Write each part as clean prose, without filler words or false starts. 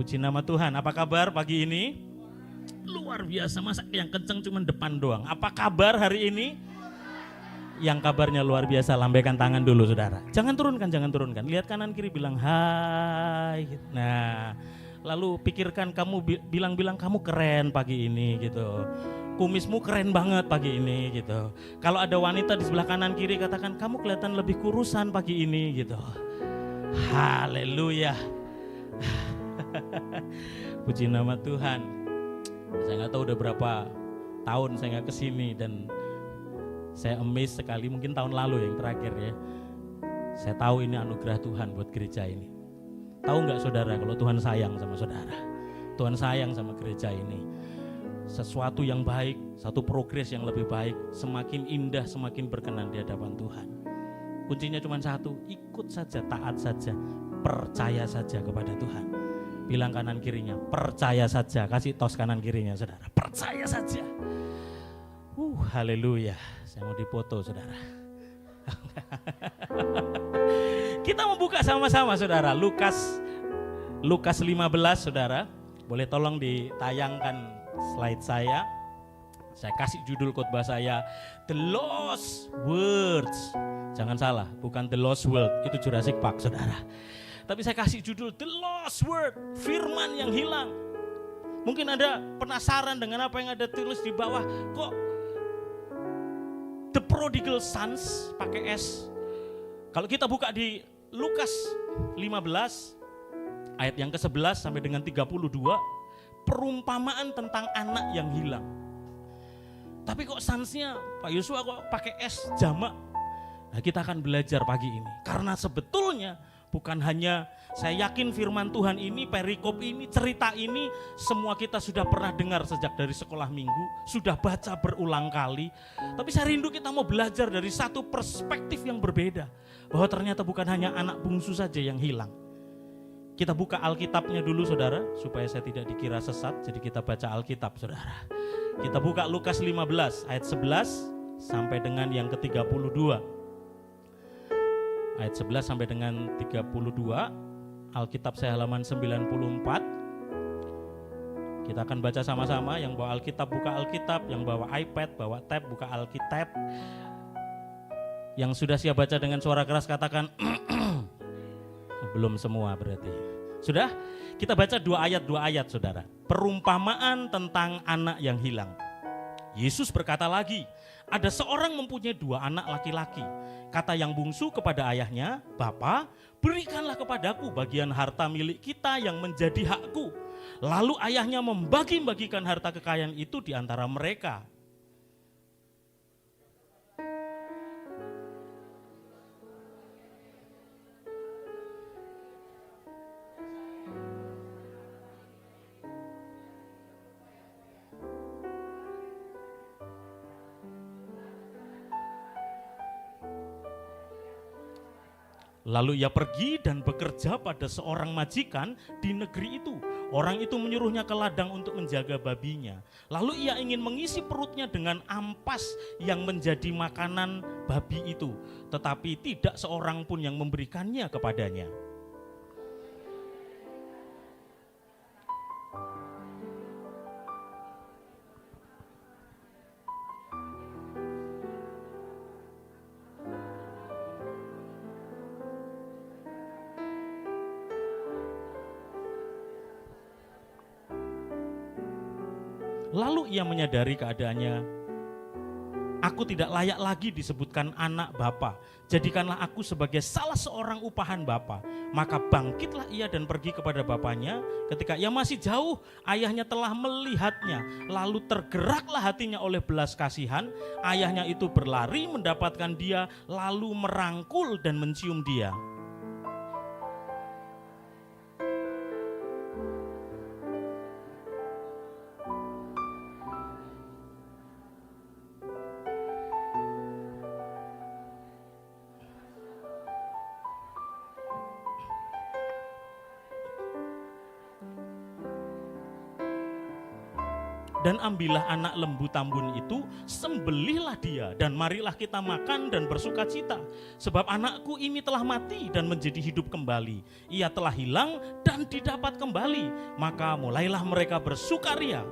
Puji nama Tuhan. Apa kabar pagi ini? Luar biasa, masa yang kenceng cuma depan doang. Apa kabar hari ini? Yang kabarnya luar biasa, lambaikan tangan dulu saudara. Jangan turunkan. Lihat kanan kiri, bilang hai. Nah, lalu pikirkan kamu bilang kamu keren pagi ini gitu. Kumismu keren banget pagi ini gitu. Kalau ada wanita di sebelah kanan kiri, katakan kamu kelihatan lebih kurusan pagi ini gitu. Haleluya. Puji nama Tuhan. Saya nggak tahu udah berapa tahun saya nggak kesini dan saya amazed sekali, mungkin tahun lalu yang terakhir ya. Saya tahu ini anugerah Tuhan buat gereja ini. Tahu nggak saudara kalau Tuhan sayang sama saudara? Tuhan sayang sama gereja ini. Sesuatu yang baik, satu progres yang lebih baik, semakin indah, semakin berkenan di hadapan Tuhan. Kuncinya cuma satu, ikut saja, taat saja, percaya saja kepada Tuhan. Bilang kanan kirinya, percaya saja. Kasih tos kanan kirinya saudara, percaya saja. Haleluya. Saya mau dipoto saudara. Kita membuka sama-sama saudara, Lukas 15 saudara. Boleh tolong ditayangkan slide saya. Saya kasih judul khotbah saya, The Lost Words. Jangan salah, bukan The Lost World, itu Jurassic Park saudara. Tapi saya kasih judul The Lost Word, firman yang hilang. Mungkin Anda penasaran dengan apa yang ada tulis di bawah. Kok The Prodigal Sons pakai S? Kalau kita buka di Lukas 15 ayat yang ke-11 sampai dengan 32, perumpamaan tentang anak yang hilang. Tapi kok sansnya Pak Yosua kok pakai S jamak? Nah, kita akan belajar pagi ini. Karena sebetulnya bukan hanya, saya yakin firman Tuhan ini, perikop ini, cerita ini semua kita sudah pernah dengar sejak dari sekolah minggu, sudah baca berulang kali. Tapi saya rindu kita mau belajar dari satu perspektif yang berbeda, bahwa ternyata bukan hanya anak bungsu saja yang hilang. Kita buka Alkitabnya dulu saudara, supaya saya tidak dikira sesat, jadi kita baca Alkitab saudara. Kita buka Lukas 15 ayat 11 sampai dengan yang ke-32. Ayat 11 sampai dengan 32, Alkitab saya halaman 94. Kita akan baca sama-sama, yang bawa Alkitab buka Alkitab, yang bawa iPad, bawa tab buka Alkitab. Yang sudah siap baca dengan suara keras katakan belum semua berarti. Sudah? Kita baca dua ayat saudara. Perumpamaan tentang anak yang hilang. Yesus berkata lagi, ada seorang mempunyai 2 anak laki-laki. Kata yang bungsu kepada ayahnya, Bapa, berikanlah kepadaku bagian harta milik kita yang menjadi hakku. Lalu ayahnya membagi-bagikan harta kekayaan itu di antara mereka. Lalu ia pergi dan bekerja pada seorang majikan di negeri itu. Orang itu menyuruhnya ke ladang untuk menjaga babinya. Lalu ia ingin mengisi perutnya dengan ampas yang menjadi makanan babi itu. Tetapi tidak seorang pun yang memberikannya kepadanya. Lalu ia menyadari keadaannya. Aku tidak layak lagi disebutkan anak Bapa. Jadikanlah aku sebagai salah seorang upahan Bapa. Maka bangkitlah ia dan pergi kepada bapaknya. Ketika ia masih jauh, ayahnya telah melihatnya. Lalu tergeraklah hatinya oleh belas kasihan. Ayahnya itu berlari mendapatkan dia, lalu merangkul dan mencium dia. Dan ambillah anak lembu tambun itu, sembelihlah dia, dan marilah kita makan dan bersuka cita. Sebab anakku ini telah mati dan menjadi hidup kembali. Ia telah hilang dan didapat kembali. Maka mulailah mereka bersukaria.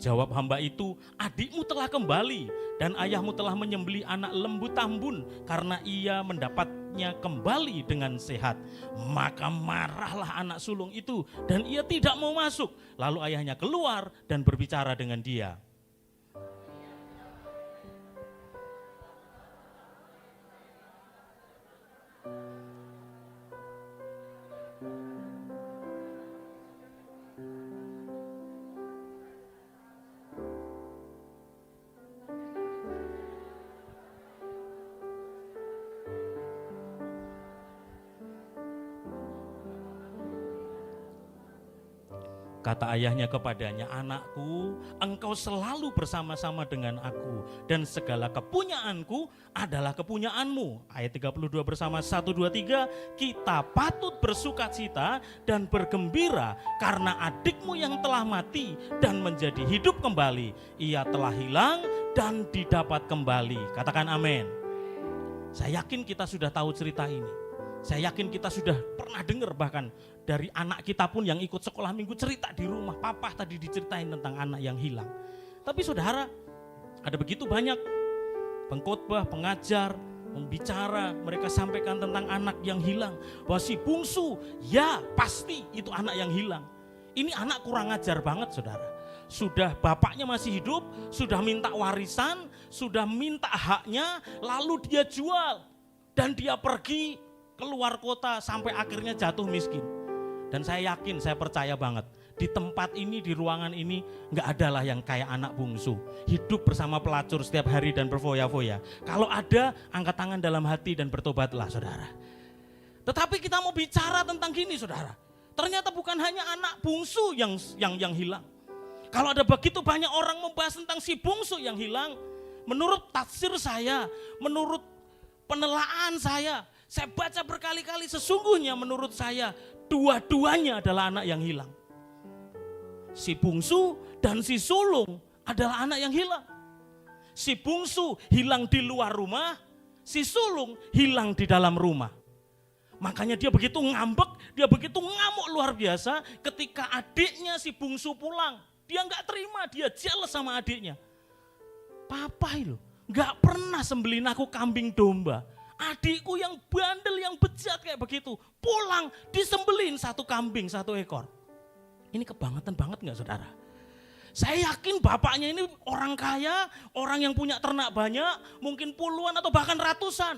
Jawab hamba itu, adikmu telah kembali dan ayahmu telah menyembelih anak lembu tambun karena ia mendapatnya kembali dengan sehat. Maka marahlah anak sulung itu dan ia tidak mau masuk. Lalu ayahnya keluar dan berbicara dengan dia. Kata ayahnya kepadanya, anakku, engkau selalu bersama-sama dengan aku dan segala kepunyaanku adalah kepunyaanmu. Ayat 32 bersama 1, 2, 3, kita patut bersuka cita dan bergembira karena adikmu yang telah mati dan menjadi hidup kembali. Ia telah hilang dan didapat kembali. Katakan amin. Saya yakin kita sudah tahu cerita ini. Saya yakin kita sudah pernah dengar bahkan dari anak kita pun yang ikut sekolah minggu cerita di rumah. Papa tadi diceritain tentang anak yang hilang. Tapi saudara, ada begitu banyak pengkhotbah, pengajar, membicara, mereka sampaikan tentang anak yang hilang. Bahwa si bungsu, ya pasti itu anak yang hilang. Ini anak kurang ajar banget saudara. Sudah bapaknya masih hidup, sudah minta warisan, sudah minta haknya, lalu dia jual. Dan dia pergi keluar kota sampai akhirnya jatuh miskin. Dan saya yakin, saya percaya banget, di tempat ini, di ruangan ini gak adalah yang kayak anak bungsu, hidup bersama pelacur setiap hari dan berfoya-foya. Kalau ada, angkat tangan dalam hati dan bertobatlah saudara. Tetapi kita mau bicara tentang gini saudara, ternyata bukan hanya anak bungsu yang hilang. Kalau ada begitu banyak orang membahas tentang si bungsu yang hilang, menurut tafsir saya, menurut penelaan saya baca berkali-kali, sesungguhnya menurut saya dua-duanya adalah anak yang hilang. Si bungsu dan si sulung adalah anak yang hilang. Si bungsu hilang di luar rumah, si sulung hilang di dalam rumah. Makanya dia begitu ngambek, dia begitu ngamuk luar biasa ketika adiknya si bungsu pulang. Dia gak terima, dia jealous sama adiknya. Papa itu gak pernah sembelin aku kambing domba. Adikku yang bandel, yang bejat kayak begitu, pulang disembelin satu kambing, satu ekor. Ini kebangetan banget gak saudara? Saya yakin bapaknya ini orang kaya, orang yang punya ternak banyak, mungkin puluhan atau bahkan ratusan.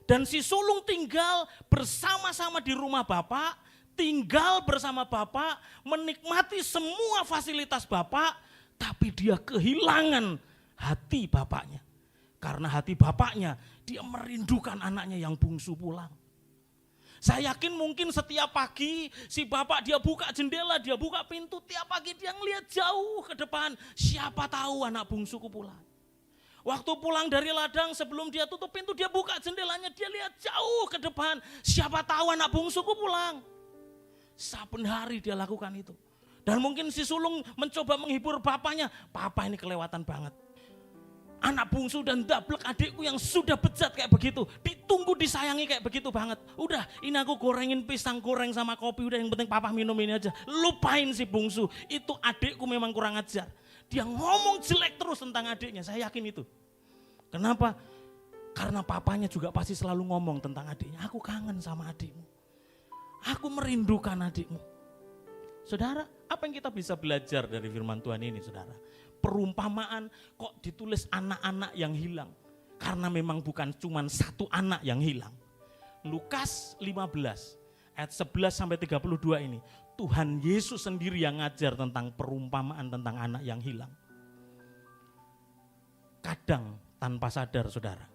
Dan si sulung tinggal bersama-sama di rumah bapak, tinggal bersama bapak, menikmati semua fasilitas bapak, tapi dia kehilangan hati bapaknya. Karena hati bapaknya, dia merindukan anaknya yang bungsu pulang. Saya yakin mungkin setiap pagi si bapak dia buka jendela, dia buka pintu, tiap pagi dia ngeliat jauh ke depan. Siapa tahu anak bungsuku pulang. Waktu pulang dari ladang sebelum dia tutup pintu, dia buka jendelanya, dia lihat jauh ke depan. Siapa tahu anak bungsuku pulang. Saben hari dia lakukan itu. Dan mungkin si sulung mencoba menghibur bapaknya. Papa ini kelewatan banget. Anak bungsu dan dablek adikku yang sudah bejat kayak begitu, ditunggu disayangi kayak begitu banget. Udah, ini aku gorengin pisang goreng sama kopi, udah yang penting papa minum ini aja. Lupain si bungsu, itu adikku memang kurang ajar. Dia ngomong jelek terus tentang adiknya, saya yakin itu. Kenapa? Karena papanya juga pasti selalu ngomong tentang adiknya. Aku kangen sama adikmu, aku merindukan adikmu. Saudara, apa yang kita bisa belajar dari firman Tuhan ini saudara? Perumpamaan kok ditulis anak-anak yang hilang. Karena memang bukan cuma satu anak yang hilang. Lukas 15 ayat 11 sampai 32 ini. Tuhan Yesus sendiri yang ngajar tentang perumpamaan tentang anak yang hilang. Kadang tanpa sadar saudara,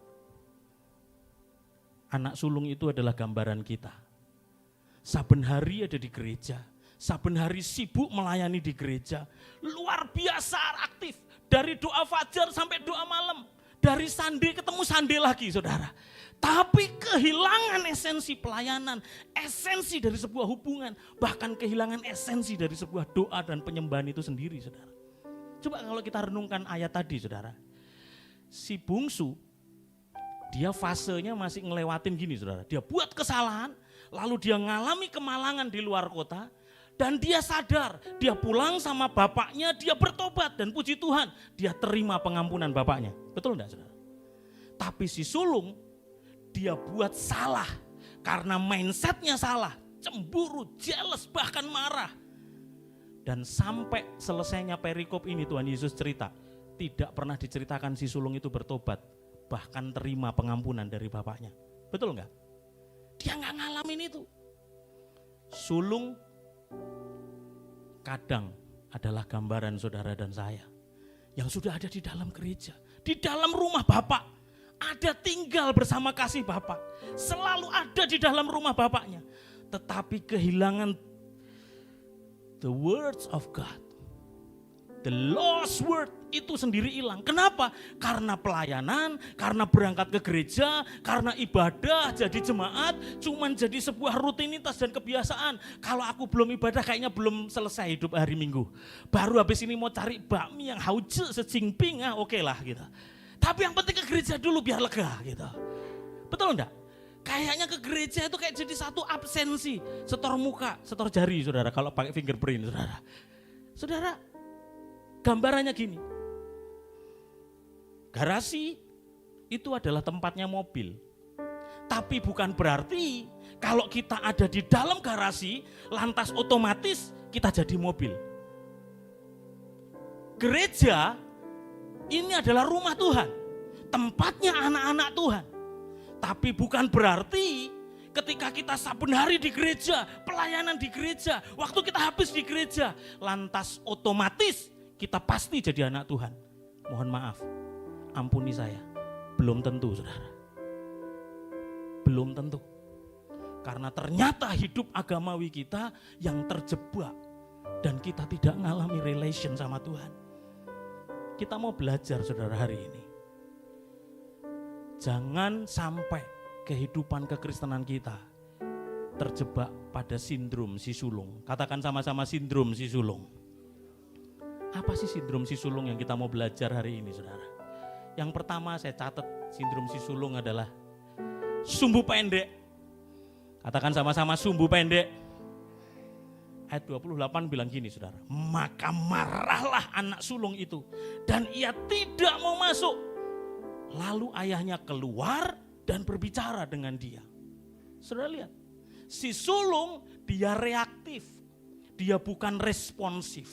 anak sulung itu adalah gambaran kita. Saben hari ada di gereja, saben hari sibuk melayani di gereja. Luar biasa aktif. Dari doa fajar sampai doa malam. Dari Sunday ketemu Sunday lagi saudara. Tapi kehilangan esensi pelayanan, esensi dari sebuah hubungan, bahkan kehilangan esensi dari sebuah doa dan penyembahan itu sendiri saudara. Coba kalau kita renungkan ayat tadi saudara. Si bungsu, dia fasenya masih ngelewatin gini saudara. Dia buat kesalahan, lalu dia ngalami kemalangan di luar kota. Dan dia sadar, dia pulang sama bapaknya, dia bertobat dan puji Tuhan. Dia terima pengampunan bapaknya. Betul enggak saudara? Tapi si sulung, dia buat salah karena mindsetnya salah. Cemburu, jealous, bahkan marah. Dan sampai selesainya perikop ini Tuhan Yesus cerita. Tidak pernah diceritakan si sulung itu bertobat. Bahkan terima pengampunan dari bapaknya. Betul enggak? Dia enggak ngalamin itu. Sulung kadang adalah gambaran saudara dan saya yang sudah ada di dalam gereja, di dalam rumah Bapak, ada tinggal bersama kasih Bapak, selalu ada di dalam rumah Bapaknya, tetapi kehilangan the words of God, the lost word itu sendiri hilang. Kenapa? Karena pelayanan, karena berangkat ke gereja, karena ibadah jadi jemaat, cuman jadi sebuah rutinitas dan kebiasaan. Kalau aku belum ibadah kayaknya belum selesai hidup hari Minggu. Baru habis ini mau cari bakmi yang hauce secingping, oke lah gitu. Tapi yang penting ke gereja dulu biar lega gitu. Betul enggak? Kayaknya ke gereja itu kayak jadi satu absensi. Setor muka, setor jari saudara kalau pakai fingerprint saudara. Saudara, gambarannya gini. Garasi itu adalah tempatnya mobil. Tapi bukan berarti kalau kita ada di dalam garasi, lantas otomatis kita jadi mobil. Gereja ini adalah rumah Tuhan, tempatnya anak-anak Tuhan. Tapi bukan berarti ketika kita saben hari di gereja, pelayanan di gereja, waktu kita habis di gereja, lantas otomatis kita pasti jadi anak Tuhan. Mohon maaf, ampuni saya, belum tentu saudara. Belum tentu. Karena ternyata hidup agamawi kita yang terjebak dan kita tidak mengalami relation sama Tuhan. Kita mau belajar saudara hari ini. Jangan sampai kehidupan kekristenan kita terjebak pada sindrom si sulung. Katakan sama-sama sindrom si sulung. Apa sih sindrom si sulung yang kita mau belajar hari ini saudara? Yang pertama saya catat sindrom si sulung adalah sumbu pendek. Katakan sama-sama sumbu pendek. Ayat 28 bilang gini saudara. Maka marahlah anak sulung itu dan ia tidak mau masuk. Lalu ayahnya keluar dan berbicara dengan dia. Saudara lihat. Si sulung dia reaktif. Dia bukan responsif.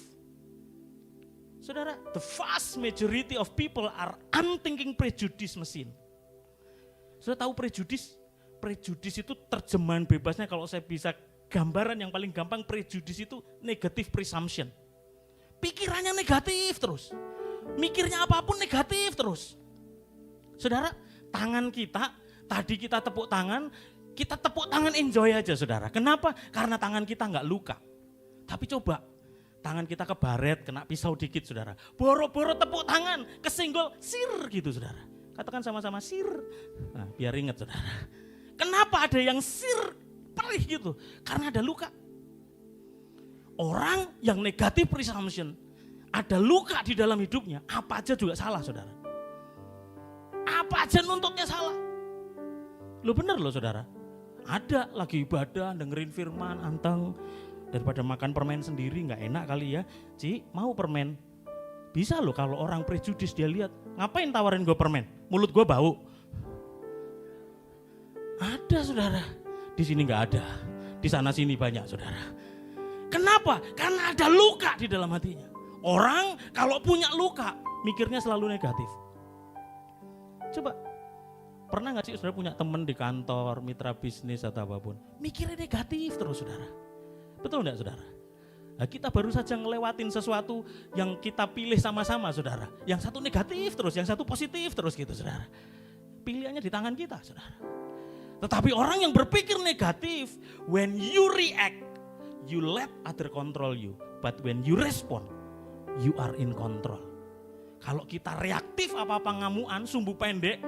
Saudara, the vast majority of people are unthinking prejudice machine. Saudara tahu prejudis? Prejudis itu terjemahan bebasnya kalau saya bisa gambaran yang paling gampang, prejudis itu negative presumption. Pikirannya negatif terus. Mikirnya apapun negatif terus. Saudara, tangan kita, tadi kita tepuk tangan enjoy aja saudara. Kenapa? Karena tangan kita nggak luka. Tapi coba, tangan kita kebaret, kena pisau dikit saudara. Boro-boro tepuk tangan, kesenggol, sir gitu saudara. Katakan sama-sama sir. Nah, biar ingat saudara. Kenapa ada yang sir, perih gitu? Karena ada luka. Orang yang negatif presumption, ada luka di dalam hidupnya, apa aja juga salah saudara. Apa aja nuntutnya salah. Lo bener loh saudara. Ada lagi ibadah, dengerin firman, anteng. Daripada makan permen sendiri gak enak kali ya. Ci, mau permen? Bisa loh kalau orang prejudis dia lihat. Ngapain tawarin gue permen? Mulut gue bau. Ada saudara. Di sini gak ada. Di sana sini banyak saudara. Kenapa? Karena ada luka di dalam hatinya. Orang kalau punya luka mikirnya selalu negatif. Coba, pernah gak sih saudara punya teman di kantor, mitra bisnis atau apapun, mikirnya negatif terus saudara. Betul enggak saudara? Nah, kita baru saja ngelewatin sesuatu yang kita pilih sama-sama saudara. Yang satu negatif terus, yang satu positif terus gitu saudara. Pilihannya di tangan kita saudara. Tetapi orang yang berpikir negatif, when you react, you let other control you. But when you respond, you are in control. Kalau kita reaktif apa-apa ngamuan, sumbu pendek,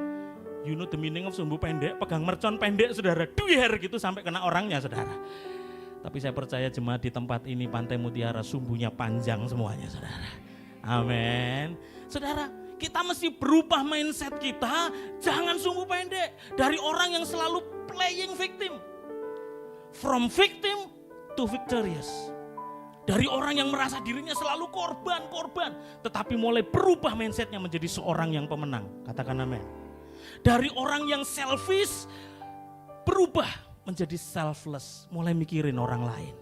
you know the meaning of sumbu pendek, pegang mercon pendek saudara, duyer gitu sampai kena orangnya saudara. Tapi saya percaya jemaat di tempat ini Pantai Mutiara sumbunya panjang semuanya saudara. Amin. Saudara, kita mesti berubah mindset kita, jangan sumbu pendek. Dari orang yang selalu playing victim. From victim to victorious. Dari orang yang merasa dirinya selalu korban, tetapi mulai berubah mindsetnya menjadi seorang yang pemenang. Katakan amin. Dari orang yang selfish, berubah menjadi selfless, mulai mikirin orang lain.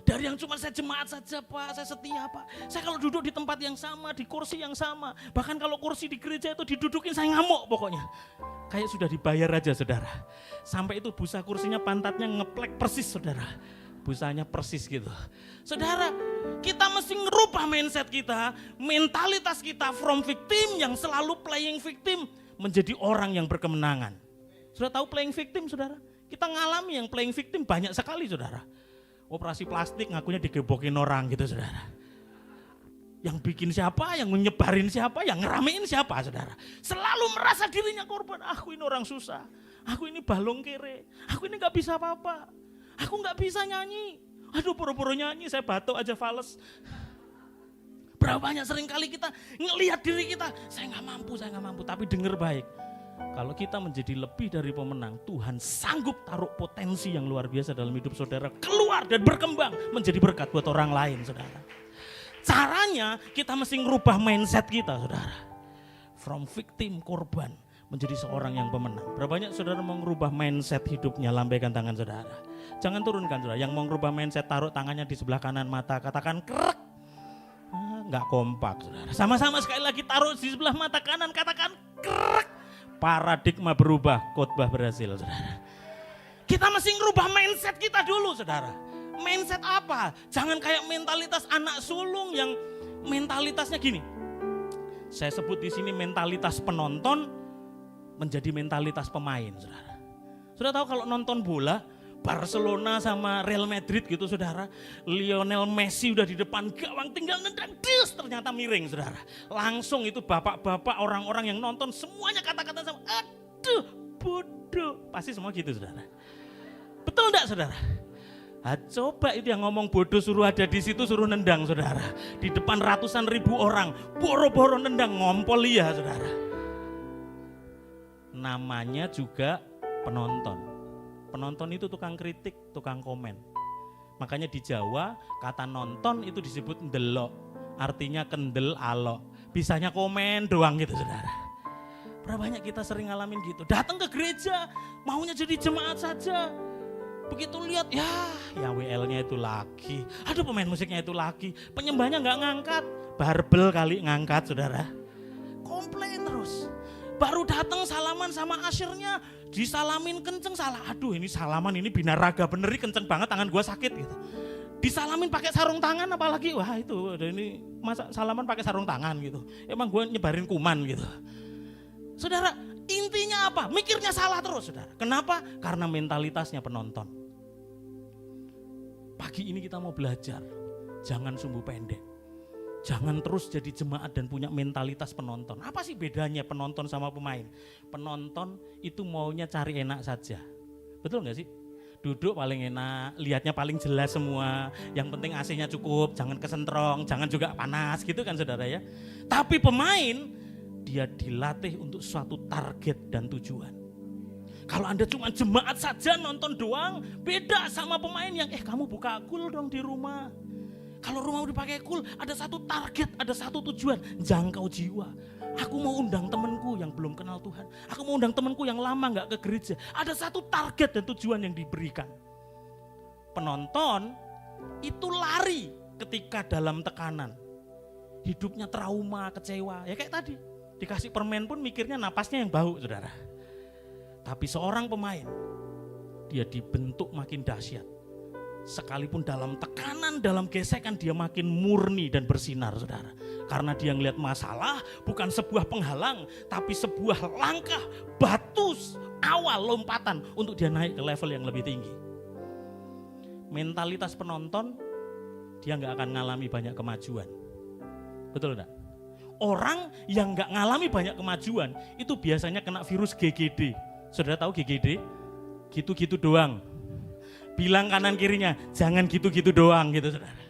Dari yang cuma saya jemaat saja Pak, saya setia Pak. Saya kalau duduk di tempat yang sama, di kursi yang sama, bahkan kalau kursi di gereja itu didudukin saya ngamuk pokoknya. Kayak sudah dibayar aja saudara. Sampai itu busa kursinya pantatnya ngeplek persis saudara. Busanya persis gitu. Saudara, kita mesti ngerubah mindset kita, mentalitas kita from victim yang selalu playing victim menjadi orang yang berkemenangan. Sudah tahu playing victim saudara? Kita ngalami yang playing victim banyak sekali saudara. Operasi plastik ngakunya digebokin orang gitu saudara. Yang bikin siapa, yang menyebarin siapa, yang ngeramein siapa saudara. Selalu merasa dirinya korban, aku ini orang susah, aku ini balong kere, aku ini gak bisa apa-apa. Aku gak bisa nyanyi. Aduh pura-pura nyanyi saya batuk aja fales. Berapa banyak sering kali kita ngelihat diri kita. Saya gak mampu. Tapi dengar baik. Kalau kita menjadi lebih dari pemenang, Tuhan sanggup taruh potensi yang luar biasa dalam hidup saudara. Keluar dan berkembang menjadi berkat buat orang lain saudara. Caranya kita mesti ngerubah mindset kita saudara. From victim, korban, menjadi seorang yang pemenang. Berapa banyak saudara mau ngerubah mindset hidupnya, lambaikan tangan saudara. Jangan turunkan saudara, yang mau ngerubah mindset taruh tangannya di sebelah kanan mata, katakan krek. Nggak kompak saudara. Sama-sama sekali lagi taruh di sebelah mata kanan, katakan krek. Paradigma berubah, khotbah berhasil saudara. Kita mesti ngerubah mindset kita dulu saudara. Mindset apa? Jangan kayak mentalitas anak sulung yang mentalitasnya gini. Saya sebut di sini mentalitas penonton menjadi mentalitas pemain, saudara. Sudah tahu kalau nonton bola, Barcelona sama Real Madrid gitu, saudara. Lionel Messi udah di depan gawang, tinggal nendang, des, ternyata miring, saudara. Langsung itu bapak-bapak, orang-orang yang nonton semuanya kata-kata sama, aduh, bodoh. Pasti semua gitu, saudara. Betul enggak, saudara? Coba itu yang ngomong bodoh suruh ada di situ, suruh nendang, saudara. Di depan ratusan ribu orang, boro-boro nendang, ngompol ya, saudara. Namanya juga penonton. Penonton itu tukang kritik, tukang komen. Makanya di Jawa kata nonton itu disebut ndelok. Artinya kendel alok. Bisanya komen doang gitu saudara. Berapa banyak kita sering ngalamin gitu. Datang ke gereja maunya jadi jemaat saja. Begitu lihat ya WL-nya itu lagi. Aduh pemain musiknya itu lagi. Penyembahnya gak ngangkat. Barbel kali ngangkat saudara. Komplain terus. Baru datang salaman sama asyirnya, disalamin kenceng salah. Aduh ini salaman ini binaraga bener kenceng banget, tangan gua sakit gitu. Disalamin pakai sarung tangan apalagi, wah itu ini masa salaman pakai sarung tangan gitu. Emang gua nyebarin kuman gitu. Saudara, intinya apa? Mikirnya salah terus saudara. Kenapa? Karena mentalitasnya penonton. Pagi ini kita mau belajar, jangan sumbu pendek. Jangan terus jadi jemaat dan punya mentalitas penonton. Apa sih bedanya penonton sama pemain? Penonton itu maunya cari enak saja. Betul gak sih? Duduk paling enak, lihatnya paling jelas semua. Yang penting AC-nya cukup, jangan kesentrong, jangan juga panas gitu kan saudara ya. Tapi pemain, dia dilatih untuk suatu target dan tujuan. Kalau Anda cuma jemaat saja nonton doang, beda sama pemain yang kamu buka akul dong di rumah. Kalau rumah udah pakai cool, ada satu target, ada satu tujuan, jangkau jiwa. Aku mau undang temanku yang belum kenal Tuhan. Aku mau undang temanku yang lama gak ke gereja. Ada satu target dan tujuan yang diberikan. Penonton itu lari ketika dalam tekanan. Hidupnya trauma, kecewa. Ya kayak tadi, dikasih permen pun mikirnya napasnya yang bau, saudara. Tapi seorang pemain, dia dibentuk makin dahsyat. Sekalipun dalam tekanan, dalam gesekan dia makin murni dan bersinar saudara. Karena dia ngelihat masalah bukan sebuah penghalang, tapi sebuah langkah batu awal lompatan untuk dia naik ke level yang lebih tinggi. mentalitas penonton, dia nggak akan ngalami banyak kemajuan. Betul enggak? Orang yang nggak ngalami banyak kemajuan itu biasanya kena virus GGD. Saudara tahu GGD? Gitu-gitu doang. Bilang kanan kirinya, jangan gitu-gitu doang gitu saudara.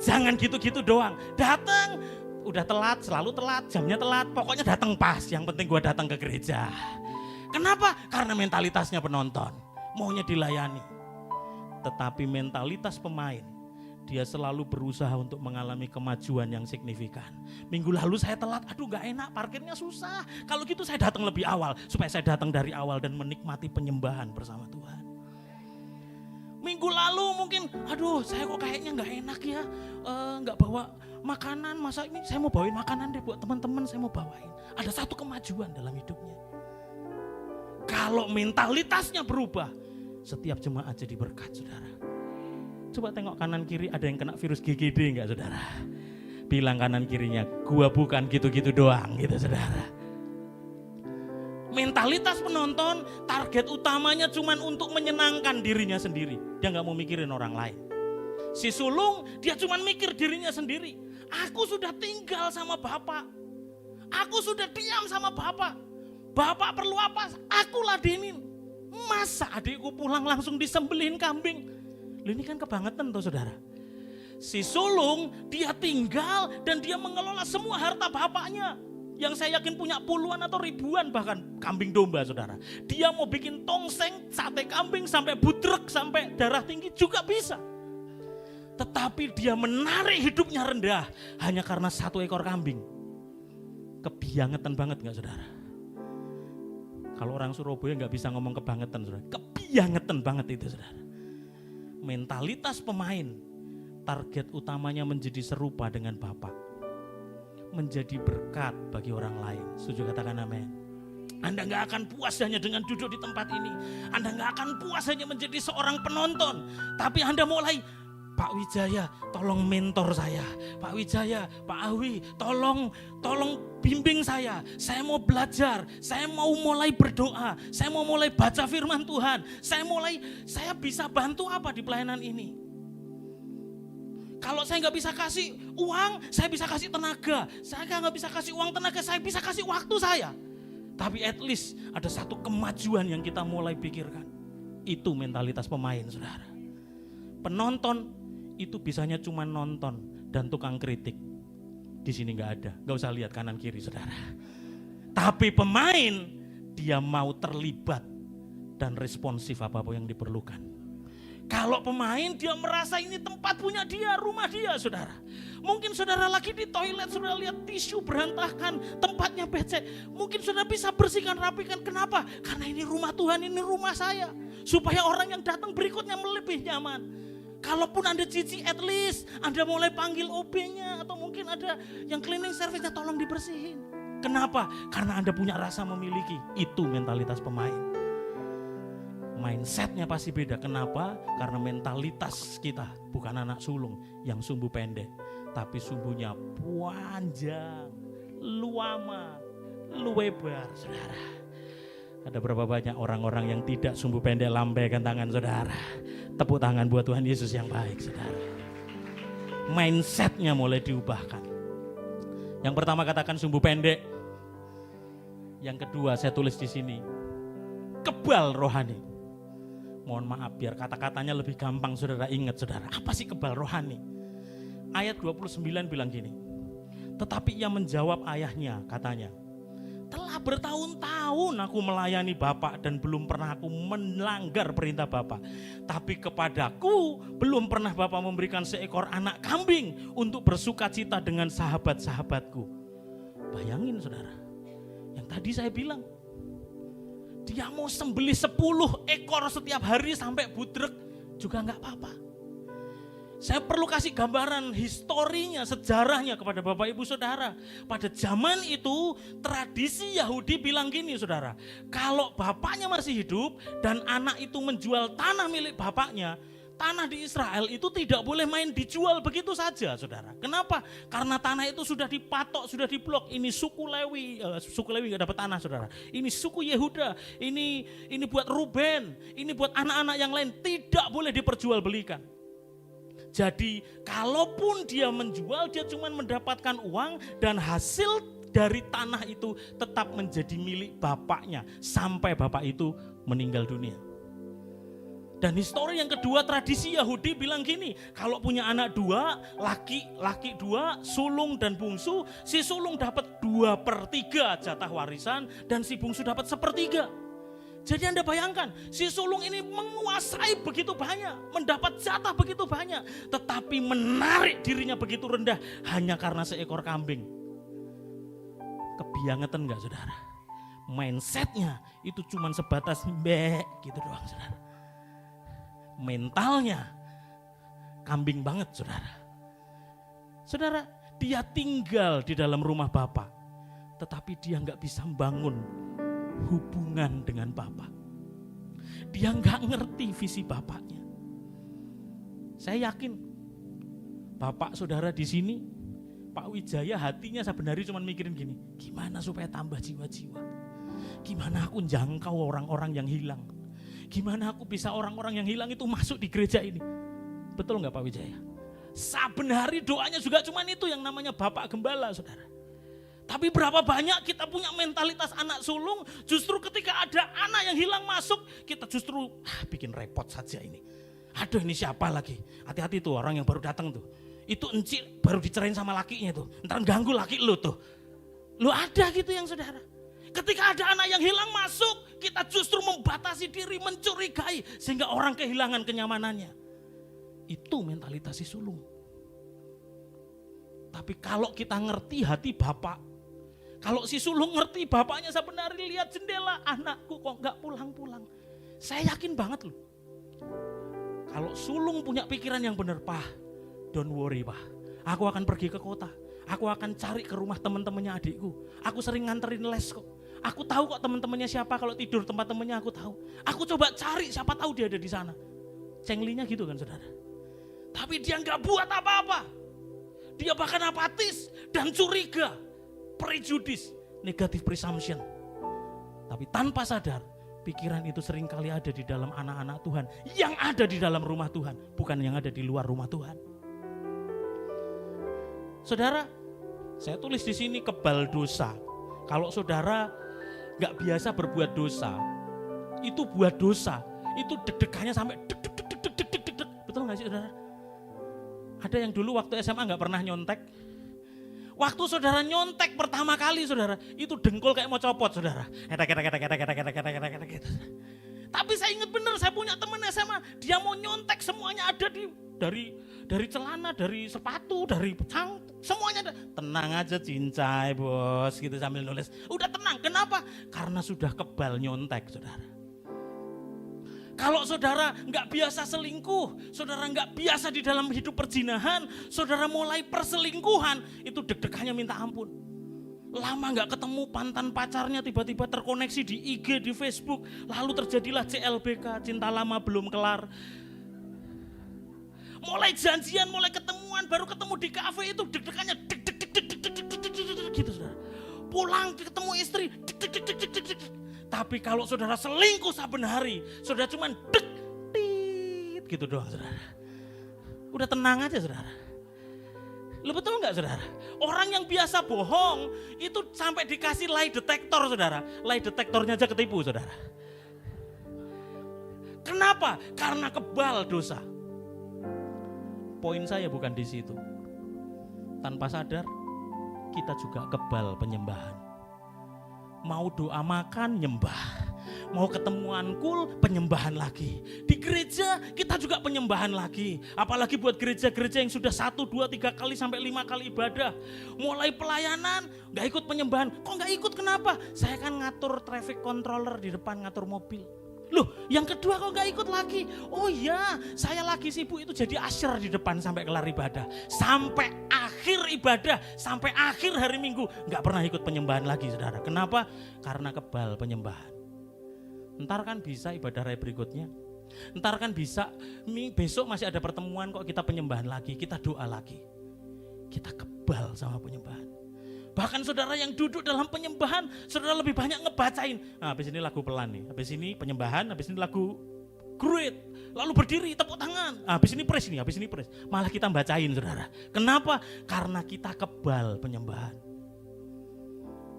Jangan gitu-gitu doang. Datang, udah telat, selalu telat, jamnya telat, pokoknya datang pas. Yang penting gua datang ke gereja. Kenapa? Karena mentalitasnya penonton, maunya dilayani. Tetapi mentalitas pemain, dia selalu berusaha untuk mengalami kemajuan yang signifikan. Minggu lalu saya telat, aduh gak enak, parkirnya susah. Kalau gitu saya datang lebih awal, supaya saya datang dari awal dan menikmati penyembahan bersama Tuhan. Minggu lalu mungkin, aduh saya kok kayaknya gak enak ya, gak bawa makanan, masa ini saya mau bawain makanan deh buat teman-teman, saya mau bawain. Ada satu kemajuan dalam hidupnya. Kalau mentalitasnya berubah, setiap jemaat jadi berkat saudara. Coba tengok kanan kiri, ada yang kena virus GGD enggak saudara? Bilang kanan kirinya, gua bukan gitu-gitu doang gitu saudara. Mentalitas penonton, target utamanya cuman untuk menyenangkan dirinya sendiri. Dia gak mau mikirin orang lain. Si sulung, dia cuman mikir dirinya sendiri. Aku sudah tinggal sama bapak. Aku sudah diam sama bapak. Bapak perlu apa? Aku ladenin. Masa adikku pulang langsung disembelihin kambing? Ini kan kebangetan tuh saudara. Si sulung dia tinggal dan dia mengelola semua harta bapaknya. Yang saya yakin punya puluhan atau ribuan bahkan kambing domba saudara. Dia mau bikin tongseng, sate kambing sampai budrek, sampai darah tinggi juga bisa. Tetapi dia menarik hidupnya rendah hanya karena 1 ekor kambing. Kebiangetan banget gak saudara? Kalau orang Surabaya gak bisa ngomong kebangetan saudara. Kebiangetan banget itu saudara. Mentalitas pemain, target utamanya menjadi serupa dengan Bapak. Menjadi berkat bagi orang lain. Setuju katakan amin. Anda gak akan puas hanya dengan duduk di tempat ini. Anda gak akan puas hanya menjadi seorang penonton. Tapi Anda mulai, Pak Wijaya tolong mentor saya. Pak Wijaya, Pak Awi tolong bimbing saya mau belajar, saya mau mulai berdoa, saya mau mulai baca firman Tuhan, saya bisa bantu apa di pelayanan ini. Kalau saya gak bisa kasih uang, saya bisa kasih tenaga. Saya gak bisa kasih uang tenaga, saya bisa kasih waktu saya. Tapi at least ada satu kemajuan yang kita mulai pikirkan. Itu mentalitas pemain saudara. Penonton itu bisanya cuma nonton dan tukang kritik. Di sini nggak ada, nggak usah lihat kanan kiri saudara. Tapi pemain dia mau terlibat dan responsif apapun yang diperlukan. Kalau pemain dia merasa ini tempat punya dia, rumah dia saudara. Mungkin saudara lagi di toilet, saudara lihat tisu berantakan, tempatnya becek. Mungkin saudara bisa bersihkan, rapikan. Kenapa? Karena ini rumah Tuhan, ini rumah saya. Supaya orang yang datang berikutnya lebih nyaman. Kalaupun Anda jijik, at least Anda mulai panggil OB-nya atau mungkin ada yang cleaning service-nya tolong dibersihin. Kenapa? Karena Anda punya rasa memiliki. Itu mentalitas pemain. Mindsetnya pasti beda. Kenapa? Karena mentalitas kita bukan anak sulung yang sumbu pendek, tapi sumbunya panjang, luama, lebar, saudara. Ada berapa banyak orang-orang yang tidak sumbu pendek, lambaikan tangan saudara. Tepuk tangan buat Tuhan Yesus yang baik saudara. Mindsetnya mulai diubahkan. Yang pertama katakan sumbu pendek. Yang kedua saya tulis di sini, kebal rohani. Mohon maaf biar kata-katanya lebih gampang saudara ingat saudara. Apa sih kebal rohani? Ayat 29 bilang gini. Tetapi ia menjawab ayahnya katanya, telah bertahun-tahun aku melayani Bapak dan belum pernah aku melanggar perintah Bapak. Tapi kepadaku belum pernah Bapak memberikan seekor anak kambing untuk bersukacita dengan sahabat-sahabatku. Bayangin saudara, yang tadi saya bilang, dia mau sembelih 10 ekor setiap hari sampai budrek juga gak apa-apa. Saya perlu kasih gambaran historinya, sejarahnya kepada Bapak Ibu Saudara. Pada zaman itu tradisi Yahudi bilang gini saudara, kalau bapaknya masih hidup dan anak itu menjual tanah milik bapaknya, Tanah di Israel itu tidak boleh main dijual begitu saja, saudara. Kenapa? Karena tanah itu sudah dipatok, sudah diblok. Ini suku Lewi nggak dapat tanah, saudara. Ini suku Yehuda, ini buat Ruben, ini buat anak-anak yang lain. Tidak boleh diperjualbelikan. Jadi kalaupun dia menjual, dia cuma mendapatkan uang dan hasil dari tanah itu tetap menjadi milik bapaknya sampai bapak itu meninggal dunia. Dan histori yang kedua, tradisi Yahudi bilang gini, kalau punya anak dua, laki dua, sulung dan bungsu, si sulung dapat 2/3 jatah warisan dan si bungsu dapat 1/3. Jadi Anda bayangkan, si sulung ini menguasai begitu banyak, mendapat jatah begitu banyak, tetapi menarik dirinya begitu rendah hanya karena seekor kambing. Kebiangetan enggak, saudara? Mindsetnya itu cuma sebatas mbek gitu doang, saudara. Mentalnya kambing banget, saudara. Saudara, dia tinggal di dalam rumah Bapa, tetapi dia nggak bisa membangun hubungan dengan Bapa. Dia nggak ngerti visi Bapaknya. Saya yakin Bapak saudara di sini, Pak Wijaya, hatinya sebenarnya cuma mikirin gini, gimana supaya tambah jiwa-jiwa? Gimana aku jangkau orang-orang yang hilang? Gimana aku bisa orang-orang yang hilang itu masuk di gereja ini? Betul nggak Pak Wijaya? Saben hari doanya juga cuman itu yang namanya Bapak Gembala, saudara. Tapi berapa banyak kita punya mentalitas anak sulung, justru ketika ada anak yang hilang masuk, kita justru bikin repot saja ini. Aduh, ini siapa lagi? Hati-hati tuh orang yang baru datang tuh. Itu encik baru dicerain sama lakinya tuh. Ntar ganggu laki lu tuh. Lu ada gitu yang saudara. Ketika ada anak yang hilang masuk, kita justru membatasi diri, mencurigai, sehingga orang kehilangan kenyamanannya. Itu mentalitas si sulung. Tapi kalau kita ngerti hati Bapak, kalau si sulung ngerti bapaknya sebenarnya lihat jendela, anakku kok gak pulang-pulang. Saya yakin banget loh. Kalau sulung punya pikiran yang benar, Pak, don't worry Pak, aku akan pergi ke kota. Aku akan cari ke rumah teman-temannya adikku. Aku sering nganterin les kok. Aku tahu kok teman-temannya siapa, kalau tidur tempat temannya aku tahu. Aku coba cari, siapa tahu dia ada di sana. Cenglinya gitu kan saudara. Tapi dia nggak buat apa-apa. Dia bahkan apatis dan curiga, prejudis, negative presumption. Tapi tanpa sadar, pikiran itu seringkali ada di dalam anak-anak Tuhan, yang ada di dalam rumah Tuhan, bukan yang ada di luar rumah Tuhan. Saudara, saya tulis di sini kebal dosa. Kalau saudara nggak biasa berbuat dosa, itu buat dosa, itu deg-degannya sampai deg-deg. Betul nggak sih saudara? Ada yang dulu waktu SMA nggak pernah nyontek. Waktu saudara nyontek pertama kali saudara, itu dengkul kayak mau copot saudara. Tapi saya ingat benar, saya punya teman SMA, dia mau nyontek semuanya ada dari celana, dari sepatu, dari cangkuk, semuanya ada. Tenang aja cincai bos, gitu sambil nulis. Udah tenang, kenapa? Karena sudah kebal nyontek saudara. Kalau saudara nggak biasa selingkuh, saudara nggak biasa di dalam hidup perzinahan, saudara mulai perselingkuhan, itu deg-degannya minta ampun. Lama nggak ketemu mantan pacarnya, tiba-tiba terkoneksi di IG, di Facebook, lalu terjadilah CLBK, cinta lama belum kelar. Mulai janjian, mulai ketemuan, baru ketemu di kafe itu deg-degannya gitu saudara. Pulang ketemu istri, tapi kalau saudara selingkuh saben hari, saudara cuman dek gitu doang saudara. Udah tenang aja saudara. Lu betul nggak saudara? Orang yang biasa bohong itu sampai dikasih lie detector saudara. Lie detektornya aja ketipu saudara. Kenapa? Karena kebal dosa. Poin saya bukan di situ. Tanpa sadar kita juga kebal penyembahan. Mau doa makan nyembah, mau ketemuan kul penyembahan lagi. Di gereja kita juga penyembahan lagi. Apalagi buat gereja-gereja yang sudah 1, 2, 3 kali sampai 5 kali ibadah. Mulai pelayanan gak ikut penyembahan. Kok gak ikut kenapa? Saya kan ngatur traffic controller di depan, ngatur mobil. Loh yang kedua kok gak ikut lagi? Oh iya, saya lagi sibuk itu jadi usher di depan sampai kelar ibadah. Sampai akhir ibadah, sampai akhir hari Minggu gak pernah ikut penyembahan lagi saudara. Kenapa? Karena kebal penyembahan. Ntar kan bisa ibadah raya berikutnya, Ntar kan bisa, besok masih ada pertemuan kok kita penyembahan lagi, kita doa lagi. Kita kebal sama penyembahan. Bahkan saudara yang duduk dalam penyembahan, saudara lebih banyak ngebacain. Nah, habis ini lagu pelan nih, habis ini penyembahan, habis ini lagu great. Lalu berdiri, tepuk tangan. Nah, habis ini praise nih, habis ini praise. Malah kita bacain saudara. Kenapa? Karena kita kebal penyembahan.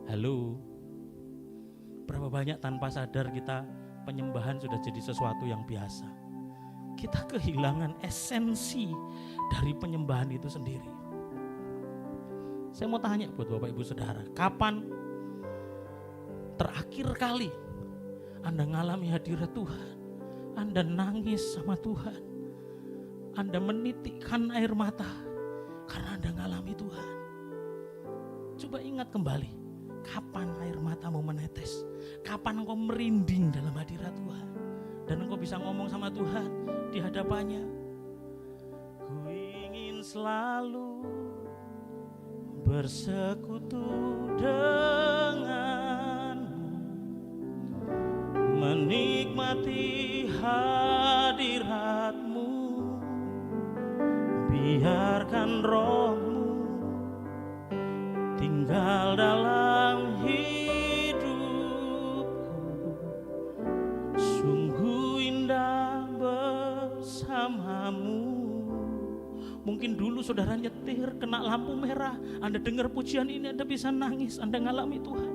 Halo, berapa banyak tanpa sadar kita penyembahan sudah jadi sesuatu yang biasa. Kita kehilangan esensi dari penyembahan itu sendiri. Saya mau tanya buat Bapak Ibu Saudara, kapan terakhir kali Anda ngalami hadirat Tuhan? Anda nangis sama Tuhan? Anda menitikkan air mata karena Anda ngalami Tuhan? Coba ingat kembali, kapan air matamu menetes? Kapan engkau merinding dalam hadirat Tuhan? Dan engkau bisa ngomong sama Tuhan di hadapannya, ku ingin selalu bersekutu denganmu, menikmati hadiratmu, biarkan rohmu tinggal dalam hidupku, sungguh indah bersamamu. Mungkin dulu saudara nyetir, kena lampu merah, Anda dengar pujian ini, Anda bisa nangis, Anda ngalami Tuhan.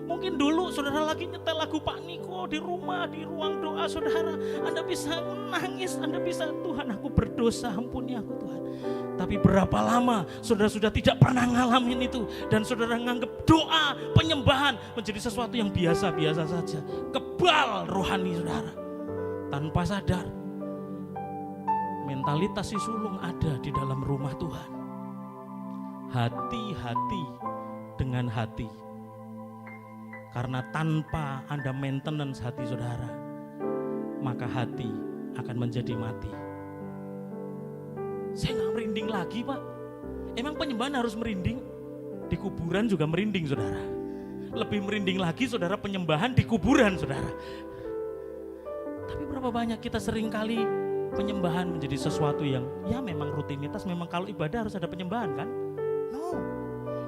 Mungkin dulu saudara lagi nyetel lagu Pak Niko di rumah, di ruang doa saudara, Anda bisa nangis, Anda bisa, Tuhan aku berdosa, ampuni aku Tuhan. Tapi berapa lama saudara sudah tidak pernah ngalamin itu, dan saudara nganggap doa, penyembahan menjadi sesuatu yang biasa-biasa saja. Kebal rohani saudara, tanpa sadar. Mentalitas si sulung ada di dalam rumah Tuhan. Hati-hati dengan hati. Karena tanpa Anda maintenance hati saudara, maka hati akan menjadi mati. Saya gak merinding lagi Pak. Emang penyembahan harus merinding? Di kuburan juga merinding saudara. Lebih merinding lagi saudara penyembahan di kuburan saudara. Tapi berapa banyak kita seringkali penyembahan menjadi sesuatu yang ya memang rutinitas, memang kalau ibadah harus ada penyembahan kan? No.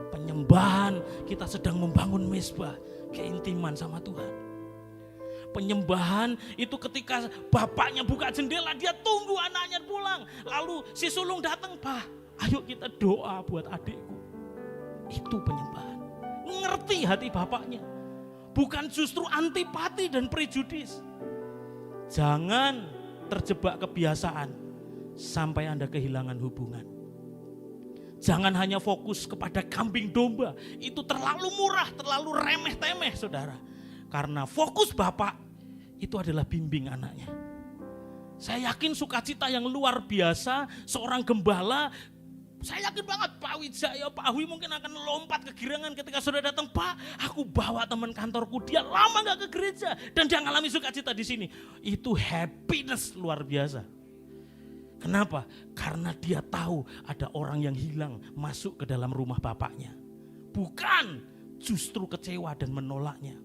Penyembahan kita sedang membangun mezbah, keintiman sama Tuhan. Penyembahan itu ketika bapaknya buka jendela, dia tunggu anaknya pulang. Lalu si sulung datang, "Pak, ayo kita doa buat adikku." Itu penyembahan. Ngerti hati bapaknya. Bukan justru antipati dan prejudis. Jangan terjebak kebiasaan sampai Anda kehilangan hubungan. Jangan hanya fokus kepada kambing domba, itu terlalu murah, terlalu remeh-temeh saudara. Karena fokus Bapak itu adalah bimbing anaknya. Saya yakin sukacita yang luar biasa seorang gembala. Saya yakin banget Pak Wijaya, Pak Hui mungkin akan lompat kegirangan ketika saudara datang, "Pak, aku bawa teman kantorku, dia lama gak ke gereja dan dia ngalami sukacita di sini." Itu happiness luar biasa. Kenapa? Karena dia tahu ada orang yang hilang masuk ke dalam rumah bapaknya. Bukan justru kecewa dan menolaknya.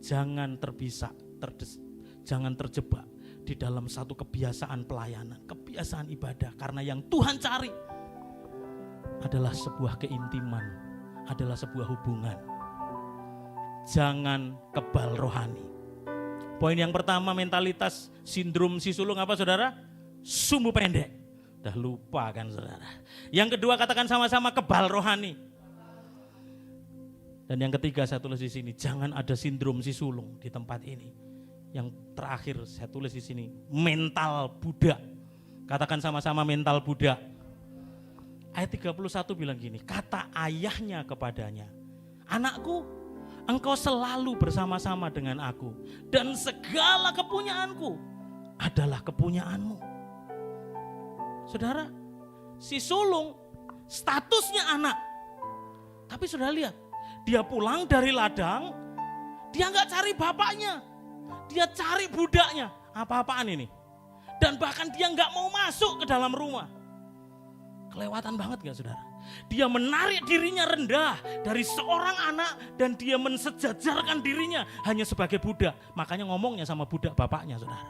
Jangan jangan terjebak di dalam satu kebiasaan pelayanan, kebiasaan ibadah. Karena yang Tuhan cari adalah sebuah keintiman, adalah sebuah hubungan. Jangan kebal rohani. Poin yang pertama, mentalitas sindrom si sulung apa saudara? Sumbu pendek. Udah lupa kan saudara. Yang kedua, katakan sama-sama, kebal rohani. Dan yang ketiga saya tulis di sini, jangan ada sindrom si sulung di tempat ini. Yang terakhir saya tulis di sini, mental budak. Katakan sama-sama, mental budak. Ayat 31 bilang gini, kata ayahnya kepadanya, "Anakku, engkau selalu bersama-sama dengan aku, dan segala kepunyaanku adalah kepunyaanmu." Saudara, si sulung statusnya anak. Tapi saudara lihat, dia pulang dari ladang, dia gak cari bapaknya, dia cari budaknya. Apa-apaan ini? Dan bahkan dia gak mau masuk ke dalam rumah. Kelewatan banget gak saudara? Dia menarik dirinya rendah dari seorang anak dan dia mensejajarkan dirinya hanya sebagai budak. Makanya ngomongnya sama budak bapaknya saudara.